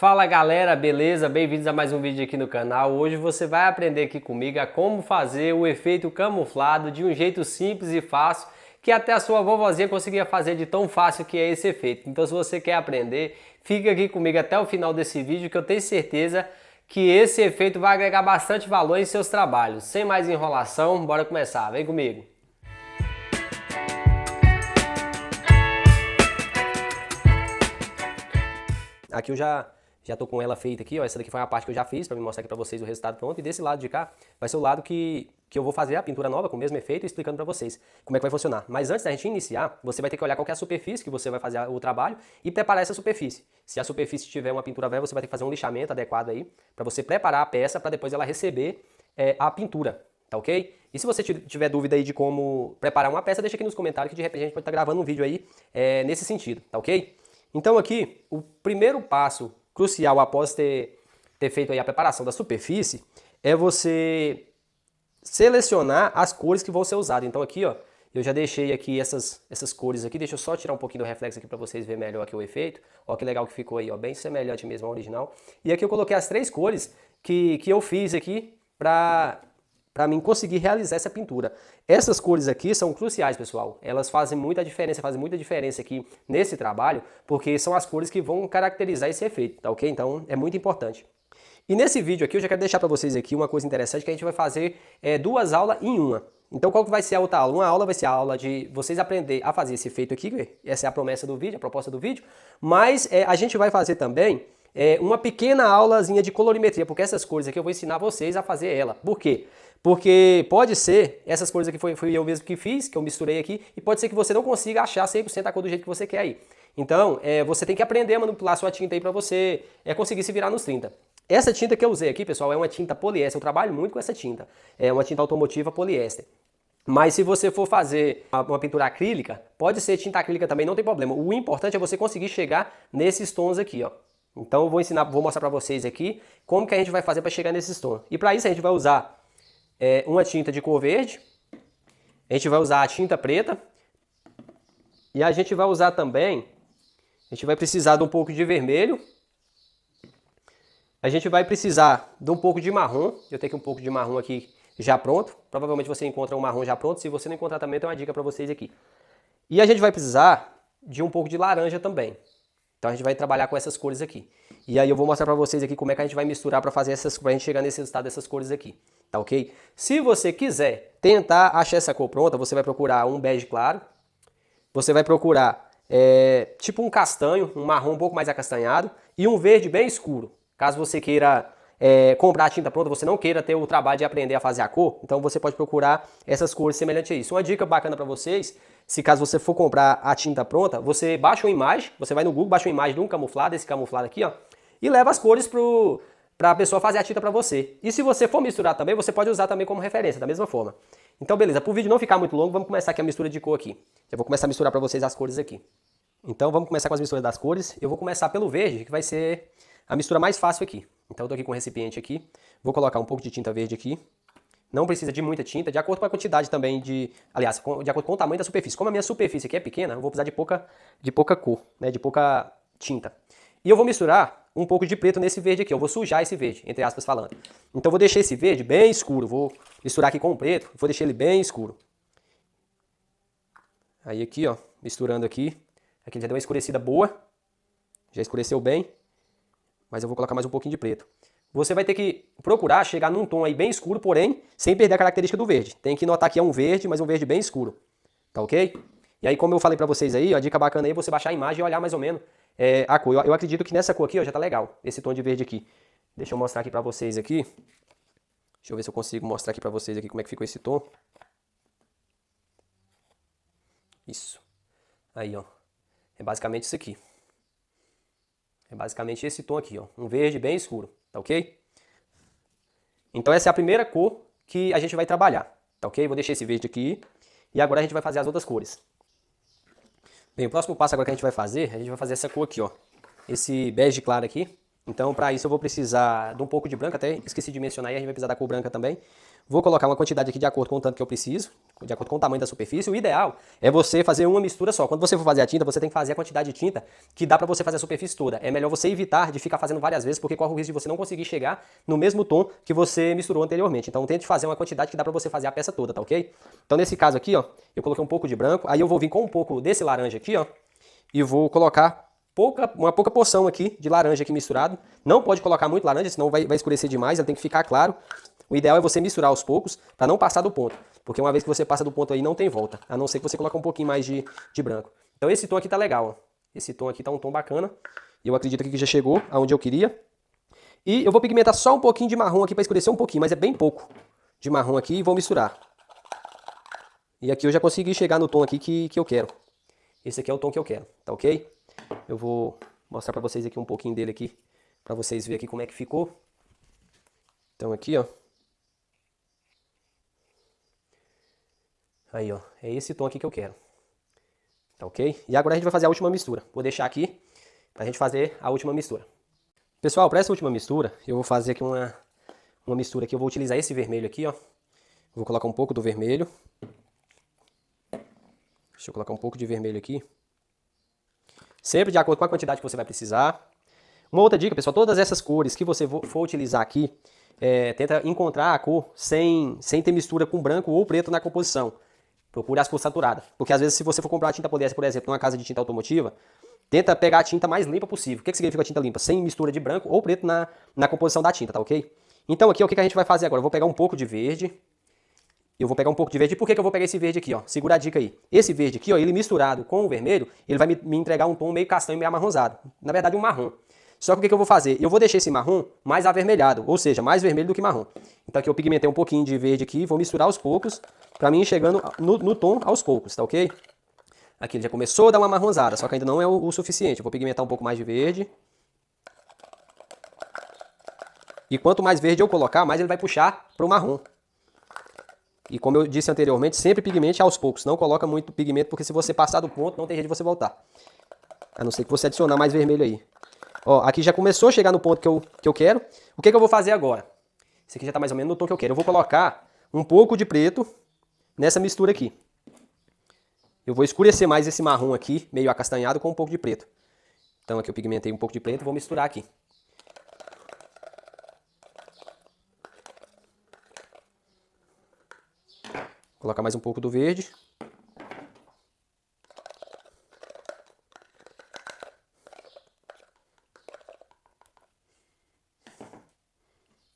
Fala galera, beleza? Bem-vindos a mais um vídeo aqui no canal. Hoje você vai aprender aqui comigo a como fazer o efeito camuflado de um jeito simples e fácil que até a sua vovozinha conseguia fazer de tão fácil que é esse efeito. Então se você quer aprender, fica aqui comigo até o final desse vídeo que eu tenho certeza que esse efeito vai agregar bastante valor em seus trabalhos. Sem mais enrolação, bora começar. Vem comigo! Aqui eu já tô com ela feita aqui, ó. Essa daqui foi a parte que eu já fiz para me mostrar aqui para vocês o resultado pronto. E desse lado de cá vai ser o lado que eu vou fazer a pintura nova com o mesmo efeito e explicando para vocês como é que vai funcionar. Mas antes da gente iniciar, você vai ter que olhar qual que é a superfície que você vai fazer o trabalho e preparar essa superfície. Se a superfície tiver uma pintura velha, você vai ter que fazer um lixamento adequado aí para você preparar a peça para depois ela receber a pintura, tá ok? E se você tiver dúvida aí de como preparar uma peça, deixa aqui nos comentários que de repente a gente pode estar gravando um vídeo aí nesse sentido, tá ok? Então aqui, o primeiro passo crucial após ter feito aí a preparação da superfície é você selecionar as cores que vão ser usadas. Então aqui, ó, eu já deixei aqui essas cores aqui. Deixa eu só tirar um pouquinho do reflexo aqui para vocês verem melhor aqui o efeito. Ó que legal que ficou aí, ó, bem semelhante mesmo ao original. E aqui eu coloquei as três cores que eu fiz aqui para mim conseguir realizar essa pintura. Essas cores aqui são cruciais, pessoal. Elas fazem muita diferença aqui nesse trabalho, porque são as cores que vão caracterizar esse efeito, tá ok? Então é muito importante. E nesse vídeo aqui eu já quero deixar para vocês aqui uma coisa interessante que a gente vai fazer duas aulas em uma. Então qual que vai ser a outra aula? Uma aula vai ser a aula de vocês aprender a fazer esse efeito aqui, essa é a promessa do vídeo, a proposta do vídeo, mas a gente vai fazer também uma pequena aulazinha de colorimetria, porque essas cores aqui eu vou ensinar vocês a fazer ela. Por quê? Porque pode ser, essas cores aqui foi eu mesmo que fiz, que eu misturei aqui, e pode ser que você não consiga achar 100% a cor do jeito que você quer aí. Então, você tem que aprender a manipular a sua tinta aí para você conseguir se virar nos 30. Essa tinta que eu usei aqui, pessoal, é uma tinta poliéster, eu trabalho muito com essa tinta. É uma tinta automotiva poliéster. Mas se você for fazer uma pintura acrílica, pode ser tinta acrílica também, não tem problema. O importante é você conseguir chegar nesses tons aqui, ó. Então eu vou mostrar para vocês aqui como que a gente vai fazer para chegar nesses tons. E para isso a gente vai usar uma tinta de cor verde, a gente vai usar a tinta preta e a gente vai usar também, a gente vai precisar de um pouco de vermelho, a gente vai precisar de um pouco de marrom, eu tenho aqui um pouco de marrom aqui já pronto, provavelmente você encontra um marrom já pronto, se você não encontrar também tem uma dica para vocês aqui. E a gente vai precisar de um pouco de laranja também. Então a gente vai trabalhar com essas cores aqui. E aí eu vou mostrar para vocês aqui como é que a gente vai misturar para fazer pra gente chegar nesse resultado dessas cores aqui. Tá ok? Se você quiser tentar achar essa cor pronta, você vai procurar um bege claro. Você vai procurar tipo um castanho, um marrom um pouco mais acastanhado e um verde bem escuro. Caso você queira comprar a tinta pronta, você não queira ter o trabalho de aprender a fazer a cor, então você pode procurar essas cores semelhantes a isso. Uma dica bacana para vocês, se caso você for comprar a tinta pronta, você baixa uma imagem, você vai no Google, baixa uma imagem de um camuflado, esse camuflado aqui, ó, e leva as cores para a pessoa fazer a tinta para você. E se você for misturar também, você pode usar também como referência, da mesma forma. Então beleza, para o vídeo não ficar muito longo, vamos começar aqui a mistura de cor aqui. Eu vou começar a misturar para vocês as cores aqui. Então vamos começar com as misturas das cores. Eu vou começar pelo verde, que vai ser a mistura mais fácil aqui. Então eu tô aqui com um recipiente aqui, vou colocar um pouco de tinta verde aqui. Não precisa de muita tinta, de acordo com a quantidade também aliás, de acordo com o tamanho da superfície. Como a minha superfície aqui é pequena, eu vou precisar de pouca cor, né, de pouca tinta. E eu vou misturar um pouco de preto nesse verde aqui, eu vou sujar esse verde, entre aspas falando. Então eu vou deixar esse verde bem escuro, vou misturar aqui com o preto, vou deixar ele bem escuro. Aí aqui, ó, misturando aqui, aqui já deu uma escurecida boa, já escureceu bem. Mas eu vou colocar mais um pouquinho de preto. Você vai ter que procurar chegar num tom aí bem escuro, porém, sem perder a característica do verde. Tem que notar que é um verde, mas um verde bem escuro. Tá ok? E aí, como eu falei pra vocês aí, ó, a dica bacana aí é você baixar a imagem e olhar mais ou menos a cor. Eu acredito que nessa cor aqui, ó, já tá legal. Esse tom de verde aqui. Deixa eu mostrar aqui pra vocês aqui. Deixa eu ver se eu consigo mostrar aqui pra vocês aqui como é que ficou esse tom. Isso. Aí, ó. É basicamente isso aqui. É basicamente esse tom aqui, ó, um verde bem escuro, tá ok? Então essa é a primeira cor que a gente vai trabalhar, tá ok? Vou deixar esse verde aqui e agora a gente vai fazer as outras cores. Bem, o próximo passo agora que a gente vai fazer essa cor aqui, ó, esse bege claro aqui. Então, para isso eu vou precisar de um pouco de branco, até esqueci de mencionar aí, a gente vai precisar da cor branca também. Vou colocar uma quantidade aqui de acordo com o tanto que eu preciso, de acordo com o tamanho da superfície. O ideal é você fazer uma mistura só. Quando você for fazer a tinta, você tem que fazer a quantidade de tinta que dá para você fazer a superfície toda. É melhor você evitar de ficar fazendo várias vezes, porque corre o risco de você não conseguir chegar no mesmo tom que você misturou anteriormente. Então tente fazer uma quantidade que dá para você fazer a peça toda, tá ok? Então nesse caso aqui, ó, eu coloquei um pouco de branco, aí eu vou vir com um pouco desse laranja aqui, ó, e vou colocar uma pouca porção aqui de laranja aqui misturado. Não pode colocar muito laranja, senão vai escurecer demais, ele tem que ficar claro. O ideal é você misturar aos poucos para não passar do ponto, porque uma vez que você passa do ponto aí não tem volta, a não ser que você coloque um pouquinho mais de branco. Então esse tom aqui tá legal, ó. Esse tom aqui tá um tom bacana, e eu acredito que já chegou aonde eu queria. E eu vou pigmentar só um pouquinho de marrom aqui para escurecer um pouquinho, mas é bem pouco de marrom aqui e vou misturar. E aqui eu já consegui chegar no tom aqui que eu quero. Esse aqui é o tom que eu quero, tá ok? Eu vou mostrar para vocês aqui um pouquinho dele aqui, para vocês verem aqui como é que ficou. Então aqui, ó. Aí, ó, é esse tom aqui que eu quero. Tá ok? E agora a gente vai fazer a última mistura. Vou deixar aqui pra gente fazer a última mistura. Pessoal, para essa última mistura, eu vou fazer aqui uma mistura aqui. Eu vou utilizar esse vermelho aqui, ó. Vou colocar um pouco do vermelho. Deixa eu colocar um pouco de vermelho aqui. Sempre de acordo com a quantidade que você vai precisar. Uma outra dica, pessoal, todas essas cores que você for utilizar aqui, tenta encontrar a cor sem ter mistura com branco ou preto na composição. Procure as cores saturadas. Porque às vezes se você for comprar tinta poliéster, por exemplo, numa casa de tinta automotiva, tenta pegar a tinta mais limpa possível. O que significa tinta limpa? Sem mistura de branco ou preto na composição da tinta, tá ok? Então aqui, ó, o que a gente vai fazer agora? Eu vou pegar um pouco de verde. Eu vou pegar um pouco de verde. E por que eu vou pegar esse verde aqui, ó? Segura a dica aí. Esse verde aqui, ó, ele misturado com o vermelho, ele vai me entregar um tom meio castanho, meio amarronzado. Na verdade, um marrom. Só que o que eu vou fazer? Eu vou deixar esse marrom mais avermelhado, ou seja, mais vermelho do que marrom. Então aqui eu pigmentei um pouquinho de verde aqui, vou misturar aos poucos, pra mim ir chegando no tom aos poucos, tá ok? Aqui ele já começou a dar uma amarronzada, só que ainda não é o suficiente. Eu vou pigmentar um pouco mais de verde. E quanto mais verde eu colocar, mais ele vai puxar pro marrom. E como eu disse anteriormente, sempre pigmente aos poucos. Não coloca muito pigmento, porque se você passar do ponto, não tem jeito de você voltar. A não ser que você adicionar mais vermelho aí. Ó, aqui já começou a chegar no ponto que eu quero. O que eu vou fazer agora? Esse aqui já está mais ou menos no tom que eu quero. Eu vou colocar um pouco de preto nessa mistura aqui. Eu vou escurecer mais esse marrom aqui, meio acastanhado, com um pouco de preto. Então aqui eu pigmentei um pouco de preto e vou misturar aqui. Vou colocar mais um pouco do verde.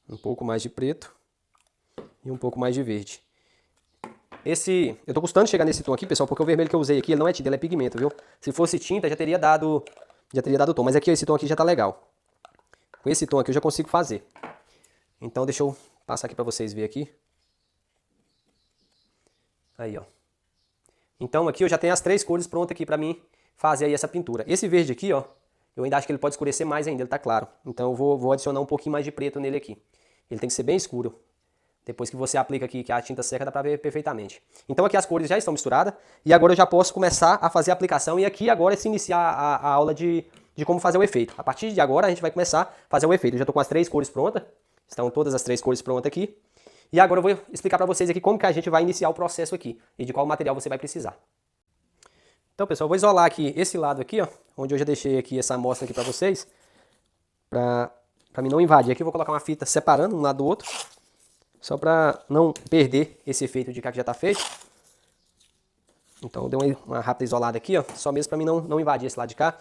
Um pouco mais de preto e um pouco mais de verde. Eu tô custando chegar nesse tom aqui, pessoal, porque o vermelho que eu usei aqui, ele não é tinta, ele é pigmento, viu? Se fosse tinta, já teria dado tom, mas aqui esse tom aqui já tá legal. Com esse tom aqui eu já consigo fazer. Então deixa eu passar aqui pra vocês verem aqui. Aí, ó. Então aqui eu já tenho as 3 cores prontas aqui pra mim fazer aí essa pintura. Esse verde aqui, ó, eu ainda acho que ele pode escurecer mais ainda, ele tá claro. Então eu vou adicionar um pouquinho mais de preto nele aqui. Ele tem que ser bem escuro. Depois que você aplica aqui, que a tinta seca, dá pra ver perfeitamente. Então aqui as cores já estão misturadas. E agora eu já posso começar a fazer a aplicação. E aqui agora é se iniciar a aula de como fazer o efeito. A partir de agora a gente vai começar a fazer o efeito. Eu já tô com as 3 cores prontas. Estão todas as 3 cores prontas aqui. E agora eu vou explicar pra vocês aqui como que a gente vai iniciar o processo aqui. E de qual material você vai precisar. Então, pessoal, eu vou isolar aqui esse lado aqui, ó. Onde eu já deixei aqui essa amostra aqui pra vocês. Pra mim não invadir. Aqui eu vou colocar uma fita separando um lado do outro. Só para não perder esse efeito de cá que já está feito. Então eu dei uma rápida isolada aqui, ó, só mesmo para mim não invadir esse lado de cá.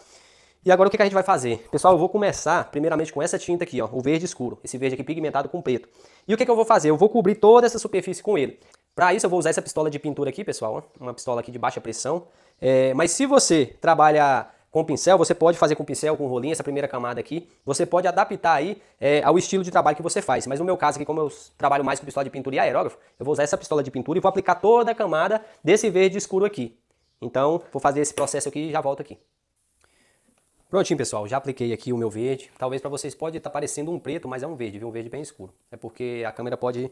E agora o que a gente vai fazer? Pessoal, eu vou começar primeiramente com essa tinta aqui, ó, o verde escuro. Esse verde aqui pigmentado com preto. E o que eu vou fazer? Eu vou cobrir toda essa superfície com ele. Para isso eu vou usar essa pistola de pintura aqui, pessoal, ó, uma pistola aqui de baixa pressão. Mas se você trabalha com pincel, você pode fazer com pincel, com rolinho, essa primeira camada aqui. Você pode adaptar aí ao estilo de trabalho que você faz. Mas no meu caso aqui, como eu trabalho mais com pistola de pintura e aerógrafo, eu vou usar essa pistola de pintura e vou aplicar toda a camada desse verde escuro aqui. Então, vou fazer esse processo aqui e já volto aqui. Prontinho, pessoal, já apliquei aqui o meu verde. Talvez para vocês pode estar parecendo um preto, mas é um verde, viu? Um verde bem escuro. É porque a câmera pode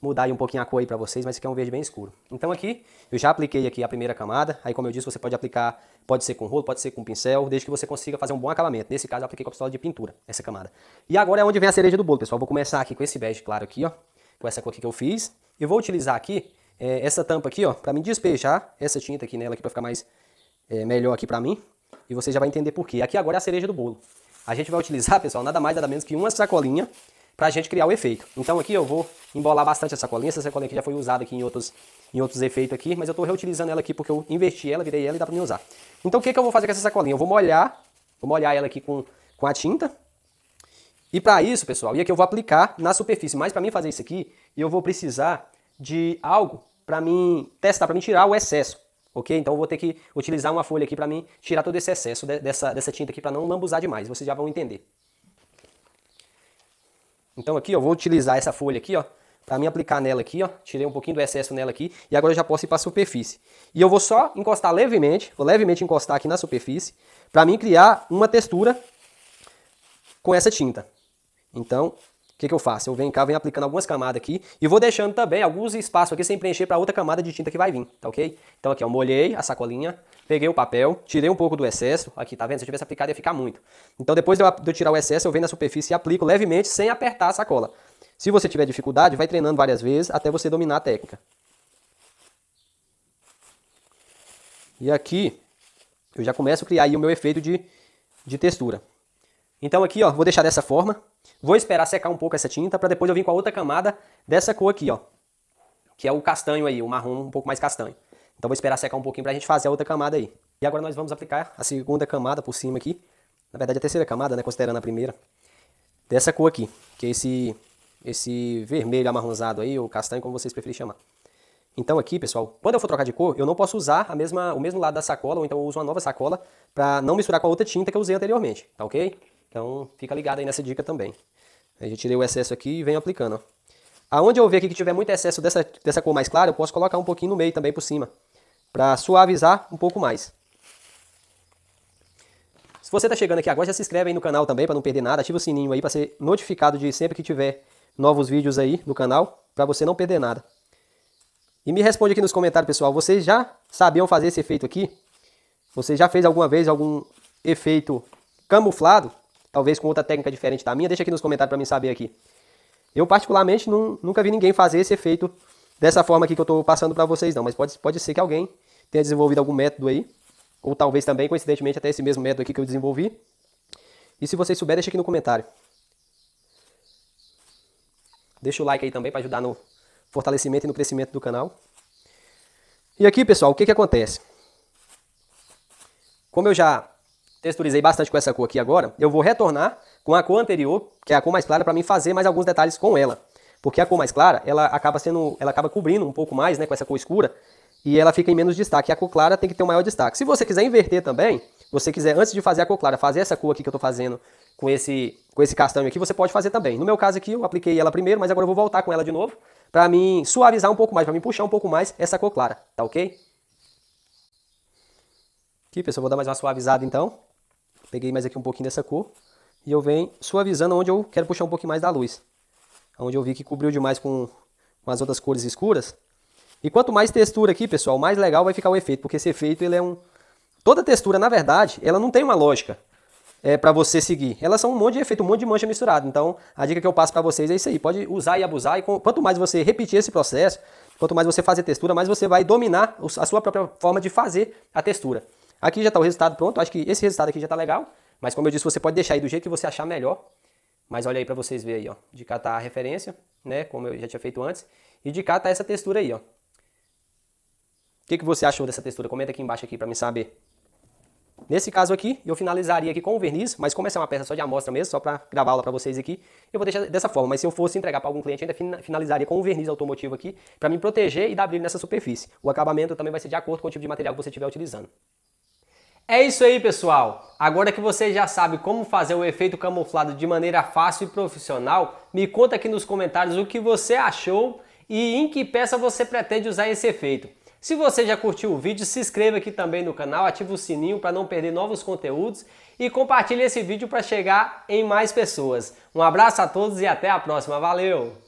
mudar aí um pouquinho a cor aí para vocês, mas esse aqui é um verde bem escuro. Então aqui, eu já apliquei aqui a primeira camada. Aí, como eu disse, você pode aplicar, pode ser com rolo, pode ser com pincel, desde que você consiga fazer um bom acabamento. Nesse caso, eu apliquei com a pistola de pintura, essa camada. E agora é onde vem a cereja do bolo, pessoal. Vou começar aqui com esse bege claro aqui, ó. Com essa cor aqui que eu fiz. E vou utilizar aqui essa tampa aqui, ó, para me despejar essa tinta aqui nela aqui para ficar mais melhor aqui para mim. E você já vai entender por quê. Aqui agora é a cereja do bolo. A gente vai utilizar, pessoal, nada mais nada menos que uma sacolinha para a gente criar o efeito. Então aqui eu vou embolar bastante a sacolinha. Essa sacolinha aqui já foi usada aqui em outros efeitos aqui, mas eu estou reutilizando ela aqui porque eu investi ela, virei ela e dá para mim usar. Então o que eu vou fazer com essa sacolinha? Eu vou molhar ela aqui com a tinta. E para isso, pessoal, e aqui eu vou aplicar na superfície. Mas para mim fazer isso aqui, eu vou precisar de algo para mim testar, para mim tirar o excesso. Ok? Então eu vou ter que utilizar uma folha aqui para mim tirar todo esse excesso dessa tinta aqui para não lambuzar demais. Vocês já vão entender. Então aqui eu vou utilizar essa folha aqui, ó, para mim aplicar nela aqui, ó. Tirei um pouquinho do excesso nela aqui e agora eu já posso ir para a superfície. E eu vou só encostar levemente, vou levemente encostar aqui na superfície para mim criar uma textura com essa tinta. Então, o que eu faço? Eu venho cá, venho aplicando algumas camadas aqui e vou deixando também alguns espaços aqui sem preencher para outra camada de tinta que vai vir, tá ok? Então aqui, eu molhei a sacolinha, peguei o papel, tirei um pouco do excesso, aqui, tá vendo? Se eu tivesse aplicado ia ficar muito. Então depois de eu tirar o excesso, eu venho na superfície e aplico levemente sem apertar a sacola. Se você tiver dificuldade, vai treinando várias vezes até você dominar a técnica. E aqui, eu já começo a criar aí o meu efeito de textura. Então aqui, ó, vou deixar dessa forma. Vou esperar secar um pouco essa tinta para depois eu vir com a outra camada dessa cor aqui, ó. Que é o castanho aí, o marrom um pouco mais castanho. Então vou esperar secar um pouquinho pra gente fazer a outra camada aí. E agora nós vamos aplicar a segunda camada por cima aqui. Na verdade a terceira camada, né, considerando a primeira. Dessa cor aqui, que é esse vermelho amarronzado aí, ou castanho, como vocês preferirem chamar. Então aqui, pessoal, quando eu for trocar de cor, eu não posso usar o mesmo lado da sacola, ou então eu uso uma nova sacola para não misturar com a outra tinta que eu usei anteriormente, tá ok? Então fica ligado aí nessa dica também. Aí eu tirei o excesso aqui e venho aplicando, ó. Aonde eu ver aqui que tiver muito excesso dessa cor mais clara, eu posso colocar um pouquinho no meio também por cima, para suavizar um pouco mais. Se você está chegando aqui agora, já se inscreve aí no canal também para não perder nada, ativa o sininho aí para ser notificado de sempre que tiver novos vídeos aí no canal, para você não perder nada. E me responde aqui nos comentários, pessoal, vocês já sabiam fazer esse efeito aqui? Você já fez alguma vez algum efeito camuflado? Talvez com outra técnica diferente da minha? Deixa aqui nos comentários para mim saber aqui. Eu particularmente nunca vi ninguém fazer esse efeito dessa forma aqui que eu estou passando para vocês não, mas pode ser que alguém tenha desenvolvido algum método aí, ou talvez também, coincidentemente, até esse mesmo método aqui que eu desenvolvi. E se vocês souberem, deixa aqui no comentário. Deixa o like aí também para ajudar no fortalecimento e no crescimento do canal. E aqui, pessoal, o que acontece? Como eu já texturizei bastante com essa cor aqui agora, eu vou retornar com a cor anterior, que é a cor mais clara, para mim fazer mais alguns detalhes com ela. Porque a cor mais clara, ela acaba cobrindo um pouco mais, né, com essa cor escura, e ela fica em menos destaque. E a cor clara tem que ter um maior destaque. Se você quiser inverter também, você quiser, antes de fazer a cor clara, fazer essa cor aqui que eu estou fazendo com esse castanho aqui, você pode fazer também. No meu caso aqui, eu apliquei ela primeiro, mas agora eu vou voltar com ela de novo, para mim suavizar um pouco mais, para mim puxar um pouco mais essa cor clara, tá ok? Aqui, pessoal, vou dar mais uma suavizada então. Peguei mais aqui um pouquinho dessa cor e eu venho suavizando onde eu quero puxar um pouquinho mais da luz. Onde eu vi que cobriu demais com as outras cores escuras. E quanto mais textura aqui, pessoal, mais legal vai ficar o efeito, porque esse efeito, ele é toda textura, na verdade, ela não tem uma lógica para você seguir. Elas são um monte de efeito, um monte de mancha misturada. Então, a dica que eu passo para vocês é isso aí. Pode usar e abusar, e quanto mais você repetir esse processo, quanto mais você fazer textura, mais você vai dominar a sua própria forma de fazer a textura. Aqui já está o resultado pronto, acho que esse resultado aqui já está legal, mas como eu disse, você pode deixar aí do jeito que você achar melhor. Mas olha aí para vocês verem aí, ó. De cá tá a referência, né, como eu já tinha feito antes, e de cá tá essa textura aí, ó. O que você achou dessa textura? Comenta aqui embaixo aqui para mim saber. Nesse caso aqui, eu finalizaria aqui com o verniz, mas como essa é uma peça só de amostra mesmo, só para gravar aula para vocês aqui, eu vou deixar dessa forma. Mas se eu fosse entregar para algum cliente, ainda finalizaria com o verniz automotivo aqui, para me proteger e dar brilho nessa superfície. O acabamento também vai ser de acordo com o tipo de material que você estiver utilizando. É isso aí, pessoal! Agora que você já sabe como fazer o efeito camuflado de maneira fácil e profissional, me conta aqui nos comentários o que você achou e em que peça você pretende usar esse efeito. Se você já curtiu o vídeo, se inscreva aqui também no canal, ative o sininho para não perder novos conteúdos e compartilhe esse vídeo para chegar em mais pessoas. Um abraço a todos e até a próxima. Valeu!